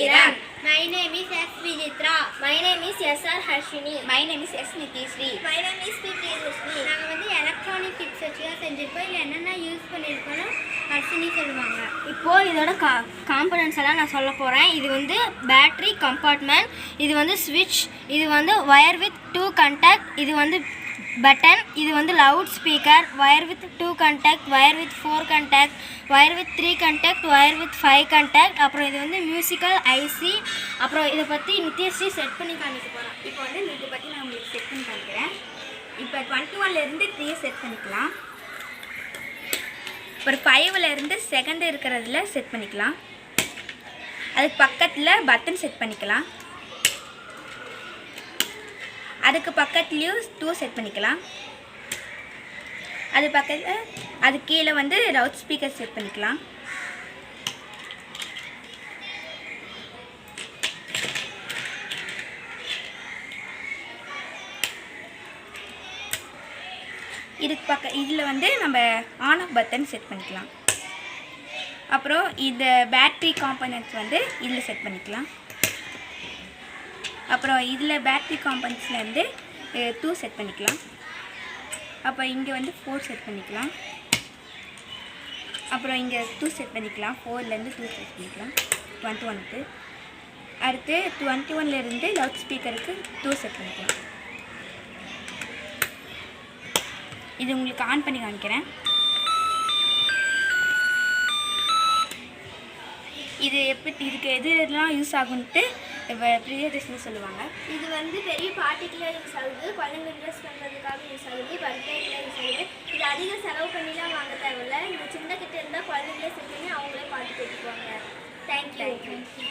Kiran. My name is S. Vijitra. My name is S.R. Harshini. My name is S. Nitishri. My name is P. Tejasvi. நாங்கள் வந்து electronic kids வச்சு தான் செஞ்சுருக்கோம். இல்லை என்னென்ன use பண்ணியிருக்கோன்னா Harshini சொல்லுவாங்க. இப்போது இதோட காம்பனன்ட்ஸ் எல்லாம் நான் சொல்ல போகிறேன். இது வந்து பேட்ரி கம்பார்ட்மெண்ட், இது வந்து ஸ்விட்ச், இது வந்து ஒயர் வித் 2 கண்டாக்ட், இது வந்து பட்டன், இது வந்து loud speaker, wire with 2 contact, wire with 4 contact, wire with 3 contact, wire with 5 contact. அப்புறம் இது வந்து மியூசிக்கல் ஐசி. அப்புறம் இதை பற்றி நித்யஸ்ரீ செட் பண்ணி காமிக்க போகிறேன். இப்போ வந்து இதை பற்றி நான் உங்களுக்கு செட் பண்ணி காமிக்கிறேன். இப்போ 21லேருந்து 3 செட் பண்ணிக்கலாம். ஒரு 5லேருந்து செகண்ட் இருக்கிறதுல செட் பண்ணிக்கலாம். அதுக்கு பக்கத்தில் பட்டன் செட் பண்ணிக்கலாம். அதுக்கு பக்கத்துலேயும் 2 செட் பண்ணிக்கலாம். அது பக்கத்தில் அது கீழே வந்து லவுட் ஸ்பீக்கர் செட் பண்ணிக்கலாம். இதுக்கு இதில் வந்து நம்ம ஆன் ஆஃப் பட்டன் செட் பண்ணிக்கலாம். அப்புறம் இந்த பேட்ரி காம்பனன்ட்ஸ் வந்து இதில் செட் பண்ணிக்கலாம். அப்புறம் இதில் பேட்ரி காம்பனன்ட்ஸ்லேருந்து 2 செட் பண்ணிக்கலாம். அப்போ இங்கே வந்து 4 செட் பண்ணிக்கலாம். அப்புறம் இங்கே 2 செட் பண்ணிக்கலாம். 4லேருந்து 2 செட் பண்ணிக்கலாம் 21க்கு. அடுத்து 21லேருந்து லவுட் ஸ்பீக்கருக்கு 2 செட் பண்ணிக்கலாம். இது உங்களுக்கு ஆன் பண்ணி காமிக்கிறேன். இது இதுக்கு எதுலாம் யூஸ் ஆகுன்ட்டு பிரியதர்ஷினி சொல்லுவாங்க. இது வந்து பெரிய பார்ட்டிக்குலாம் யூஸ் ஆகுது, குழந்தைங்க ட்ரெஸ் பண்ணுறதுக்காக யூஸ் ஆகுது, பர்த்டேக்குலாம் யூஸ் ஆகுது. இது அதிக செலவு பண்ணிலாம் வாங்க தேவையில்ல. இந்த சின்ன கிட்ட இருந்தால் குழந்தைங்களே செட் பண்ணி அவங்களே பார்த்து கேட்டுக்குவாங்க. தேங்க்யூ.